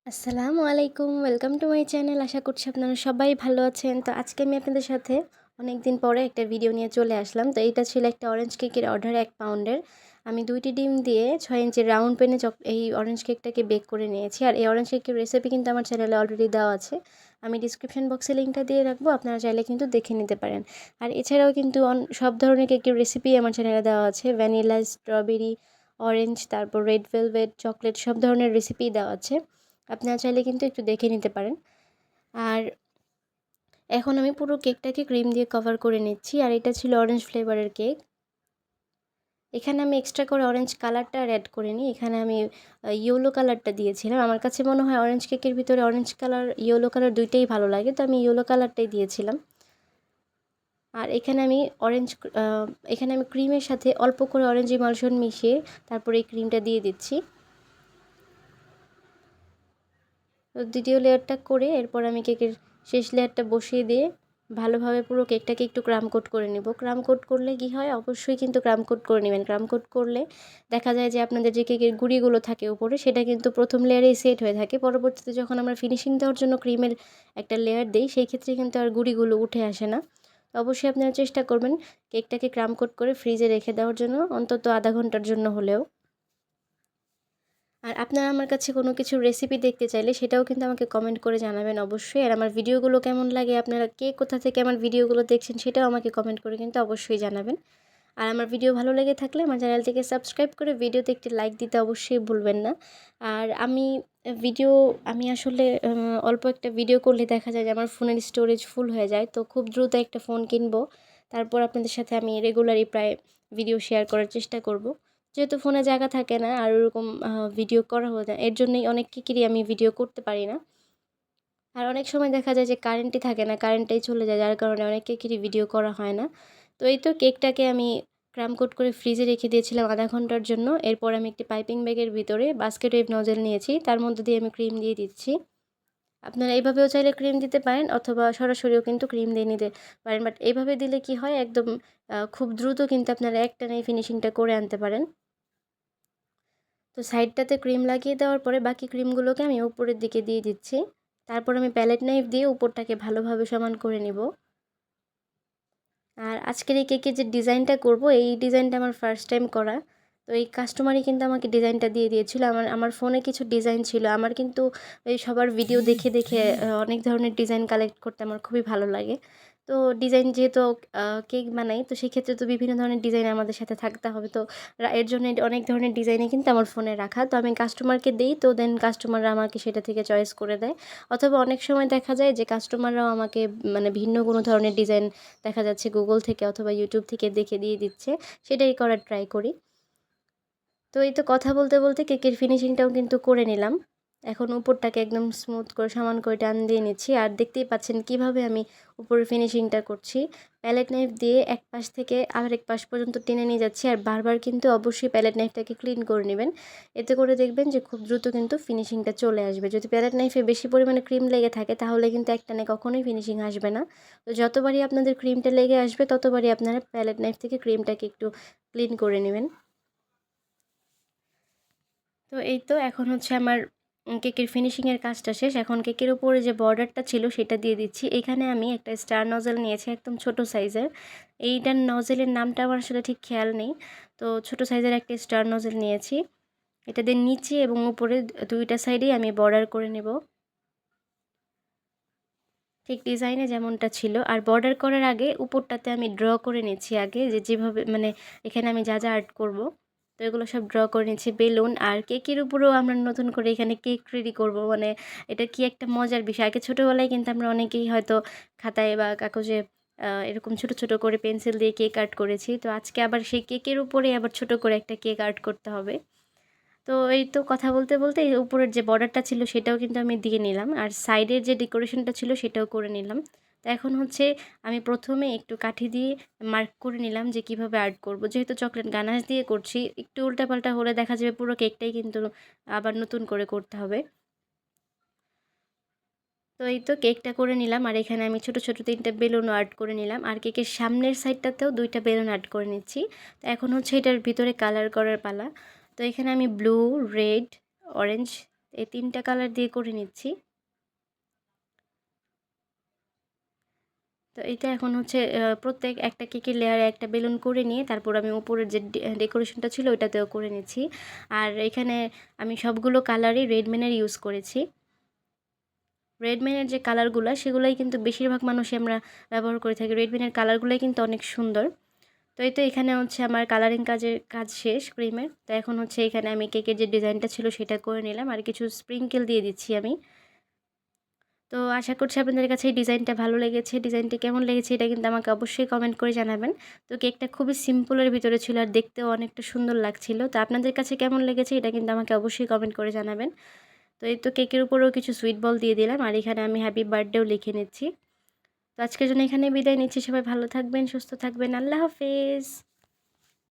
আসসালামু আলাইকুম, welcome to my channel. আশা করছি আপনারা সবাই ভালো আছেন। তো আজকে আমি আপনাদের সাথে অনেক দিন পরে একটা ভিডিও নিয়ে চলে আসলাম। তো এইটা ছিল একটা অরেঞ্জ কেকের অর্ডার 1 পাউন্ডের। আমি 2টি ডিম দিয়ে 6 ইঞ্চির রাউন্ড প্যানে এই অরেঞ্জ কেকটাকে বেক করে নিয়েছি। আর এই অরেঞ্জ কেকের রেসিপি কিন্তু আমার চ্যানেলে অলরেডি দেওয়া আছে। আমি ডিসক্রিপশন বক্সে লিঙ্কটা দিয়ে রাখবো, আপনারা চাইলে কিন্তু দেখে নিতে পারেন। আর এছাড়াও কিন্তু সব ধরনের কেকের রেসিপি আমার চ্যানেলে দেওয়া আছে। ভ্যানিলা, স্ট্রবেরি, অরেঞ্জ, তারপর রেড ভেলভেট, চকলেট সব ধরনের রেসিপিই দেওয়া আছে। আপনারা চাইলে কিন্তু একটু দেখে নিতে পারেন। আর এখন আমি পুরো কেকটাকে ক্রিম দিয়ে কভার করে নিচ্ছি। আর এটা ছিল অরেঞ্জ ফ্লেভারের কেক। এখানে আমি এক্সট্রা করে অরেঞ্জ কালারটা আর অ্যাড করিনি। এখানে আমি ইয়েলো কালারটা দিয়েছিলাম। আমার কাছে মনে হয় অরেঞ্জ কেকের ভিতরে অরেঞ্জ কালার, ইয়েলো কালার দুইটাই ভালো লাগে, তো আমি ইয়েলো কালারটাই দিয়েছিলাম। আর এখানে আমি ক্রিমের সাথে অল্প করে অরেঞ্জ ইমালশন মিশিয়ে তারপরে এই ক্রিমটা দিয়ে দিচ্ছি। তো দ্বিতীয় লেয়ারটা করে এরপর আমি কেকের শেষ লেয়ারটা বসিয়ে দিয়ে ভালোভাবে পুরো কেকটাকে একটু ক্রাম কোট করে নেব। ক্রাম কোট করলে কী হয়, অবশ্যই কিন্তু ক্রাম কোট করে নেবেন। ক্রাম কোট করলে দেখা যায় যে আপনাদের যে কেকের গুঁড়িগুলো থাকে উপরে, সেটা কিন্তু প্রথম লেয়ারেই সেট হয়ে থাকে। পরবর্তীতে যখন আমরা ফিনিশিং দেওয়ার জন্য ক্রিমের একটা লেয়ার দিই, সেই ক্ষেত্রে কিন্তু আর গুঁড়িগুলো উঠে আসে না। তো অবশ্যই আপনারা চেষ্টা করবেন কেকটাকে ক্রাম কোট করে ফ্রিজে রেখে দেওয়ার জন্য, অন্তত আধা ঘন্টার জন্য হলেও। আর আপনারা আমার কাছে কোনো কিছুর রেসিপি দেখতে চাইলে সেটাও কিন্তু আমাকে কমেন্ট করে জানাবেন অবশ্যই। আর আমার ভিডিওগুলো কেমন লাগে, আপনারা কে কোথা থেকে আমার ভিডিওগুলো দেখছেন সেটাও আমাকে কমেন্ট করে কিন্তু অবশ্যই জানাবেন। আর আমার ভিডিও ভালো লেগে থাকলে আমার চ্যানেলটিকে সাবস্ক্রাইব করে ভিডিওতে একটি লাইক দিতে অবশ্যই ভুলবেন না। আর ভিডিও আমি আসলে অল্প একটা ভিডিও করলে দেখা যায় যে আমার ফোনের স্টোরেজ ফুল হয়ে যায়। তো খুব দ্রুত একটা ফোন কিনবো, তারপর আপনাদের সাথে আমি রেগুলারই প্রায় ভিডিও শেয়ার করার চেষ্টা করব। যেহেতু ফোনে জায়গা থাকে না আর ওরকম ভিডিও করা হয়ে যায়, এর জন্যই অনেক কেকেরই আমি ভিডিও করতে পারি না। আর অনেক সময় দেখা যায় যে কারেন্টই থাকে না, কারেন্টটাই চলে যায়, যার কারণে অনেক কেকেরই ভিডিও করা হয় না। তো এই তো কেকটাকে আমি ক্রাম কোট করে ফ্রিজে রেখে দিয়েছিলাম আধা ঘন্টার জন্য। এরপর আমি একটি পাইপিং ব্যাগের ভিতরে বাস্কেট ওয়েভ নজেল নিয়েছি, তার মধ্যে দিয়ে আমি ক্রিম দিয়ে দিচ্ছি। আপনারা এইভাবেও চাইলে ক্রিম দিতে পারেন, অথবা সরাসরিও কিন্তু ক্রিম দিয়ে নিতে পারেন। বাট এইভাবে দিলে কি হয়, একদম খুব দ্রুত কিন্তু আপনারা একটানেই ফিনিশিংটা করে আনতে পারেন। তো সাইডটাতে ক্রিম লাগিয়ে দেওয়ার পরে বাকি ক্রিমগুলোকে আমি উপরের দিকে দিয়ে দিচ্ছি। তারপর আমি প্যালেট নাইফ দিয়ে উপরটাকে ভালোভাবে সমান করে নিব। আর আজকের এই কেকের যে ডিজাইনটা করব, এই ডিজাইনটা আমার ফার্স্ট টাইম করা। তো এই কাস্টমারই কিন্তু আমাকে ডিজাইনটা দিয়ে দিয়েছিল। আমার ফোনে কিছু ডিজাইন ছিল। আমার কিন্তু এই সবার ভিডিও দেখে দেখে অনেক ধরনের ডিজাইন কালেক্ট করতে আমার খুবই ভালো লাগে। তো ডিজাইন যেহেতু কেক বানাই, তো সেক্ষেত্রে তো বিভিন্ন ধরনের ডিজাইন আমাদের সাথে থাকতে হবে। তো এর জন্য অনেক ধরনের ডিজাইনই কিন্তু আমার ফোনে রাখা। তো আমি কাস্টমারকে দেই, তো দেন কাস্টমাররা আমাকে সেটা থেকে চয়েস করে দেয়। অথবা অনেক সময় দেখা যায় যে কাস্টমাররাও আমাকে মানে ভিন্ন কোনো ধরনের ডিজাইন দেখা যাচ্ছে গুগল থেকে অথবা ইউটিউব থেকে দেখে দিয়ে দিচ্ছে, সেটাই করার ট্রাই করি। তো এই তো কথা বলতে বলতে কেকের ফিনিশিংটাও কিন্তু করে নিলাম। এখন উপরটাকে একদম স্মুথ করে সমান করে টান দিয়ে নিচ্ছি। আর দেখতেই পাচ্ছেন কিভাবে আমি উপরের ফিনিশিংটা করছি। প্যালেট নাইফ দিয়ে এক পাশ থেকে আরেক পাশ পর্যন্ত টেনে নিয়ে যাচ্ছি। আর বারবার কিন্তু অবশ্যই প্যালেট নাইফটাকে ক্লিন করে নেবেন। এতে করে দেখবেন যে খুব দ্রুত কিন্তু ফিনিশিংটা চলে আসবে। যদি প্যালেট নাইফে বেশি পরিমাণে ক্রিম লেগে থাকে, তাহলে কিন্তু একটানে কখনোই ফিনিশিং আসবে না। তো যতবারই আপনাদের ক্রিমটা লেগে আসবে, ততবারই আপনারা প্যালেট নাইফ থেকে ক্রিমটাকে একটু ক্লিন করে নেবেন। তো এই তো এখন হচ্ছে আমার কেকের ফিনিশিংয়ের কাজটা শেষ। এখন কেকের উপরে যে বর্ডারটা ছিল সেটা দিয়ে দিচ্ছি। এখানে আমি একটা স্টার নজেল নিয়েছি, একদম ছোট সাইজের। এইটার নজেলের নামটা আমার আসলে ঠিক খেয়াল নেই। তো ছোট সাইজের একটা স্টার নজেল নিয়েছি। এটা দিয়ে নিচে এবং উপরে দুইটা সাইডেই আমি বর্ডার করে নেব, ঠিক ডিজাইনে যেমনটা ছিল। আর বর্ডার করার আগে উপরটাতে আমি ড্র করে নিচ্ছি আগে, যেভাবে মানে এখানে আমি যা যা আর্ট করব, তো এগুলো সব ড্র করে নিচ্ছি। বেলুন আর কেকের উপরেও আমরা নতুন করে এখানে কেক রেডি করব, মানে এটা কি একটা মজার বিষয়। আগে ছোটোবেলায় কিন্তু আমরা অনেকেই হয়তো খাতায় বা কাগজে এরকম ছোট ছোট করে পেন্সিল দিয়ে কেক আর্ট করেছি। তো আজকে আবার সেই কেকের উপরে আবার ছোট করে একটা কেক আর্ট করতে হবে। তো এই তো কথা বলতে বলতে এই উপরের যে বর্ডারটা ছিল সেটাও কিন্তু আমি দিয়ে নিলাম, আর সাইডের যে ডেকোরেশনটা ছিল সেটাও করে নিলাম। তো এখন হচ্ছে আমি প্রথমে একটু কাঠি দিয়ে মার্ক করে নিলাম যে কিভাবে আর্ট করব। যেহেতু চকলেট গানাশ দিয়ে করছি, একটু উল্টাপাল্টা হলে দেখা যাবে পুরো কেকটাই কিন্তু আবার নতুন করে করতে হবে। তো এই তো কেকটা করে নিলাম, আর এখানে আমি ছোট ছোট 3টা বেলুনও আর্ট করে নিলাম, আর কেকের সামনের সাইডটাতেও 2টা বেলুন আর্ট করে নিচ্ছি। তো এখন হচ্ছে এটার ভিতরে কালার করার পালা। তো এখানে আমি ব্লু, রেড, অরেঞ্জ এই 3টা কালার দিয়ে করে নিচ্ছি। তো এটা এখন হচ্ছে প্রত্যেক একটা কেকের লেয়ারে একটা বেলুন করে নিয়ে তারপর আমি উপরের যে ডেকোরেশনটা ছিল ওইটাতেও করে নিচ্ছি। আর এখানে আমি সবগুলো কালারই রেডম্যানের ইউজ করেছি। রেডম্যানের যে কালারগুলো সেগুলোই কিন্তু বেশিরভাগ মানুষই আমরা ব্যবহার করে থাকি। রেডম্যানের কালারগুলোই কিন্তু অনেক সুন্দর। তো এই তো এখানে হচ্ছে আমার কালারিং কাজ শেষ ক্রিমের। তো এখন হচ্ছে এখানে আমি কেকের যে ডিজাইনটা ছিল সেটা করে নিলাম, আর কিছু স্প্রিঙ্কেল দিয়ে দিচ্ছি আমি। তো আশা করছি আপনাদের কাছে এই ডিজাইনটা ভালো লেগেছে। ডিজাইনটি কেমন লেগেছে এটা কিন্তু আমাকে অবশ্যই কমেন্ট করে জানাবেন। তো কেকটা খুবই সিম্পলের ভিতরে ছিল আর দেখতেও অনেকটা সুন্দর লাগছিল। তো আপনাদের কাছে কেমন লেগেছে এটা কিন্তু আমাকে অবশ্যই কমেন্ট করে জানাবেন। তো এই তো কেকের উপরেও কিছু সুইট বল দিয়ে দিলাম, আর এখানে আমি হ্যাপি বার্থডেও লিখে নিচ্ছি। তো আজকের জন্য এখানেই বিদায় নিচ্ছি। সবাই ভালো থাকবেন, সুস্থ থাকবেন। আল্লাহ হাফেজ।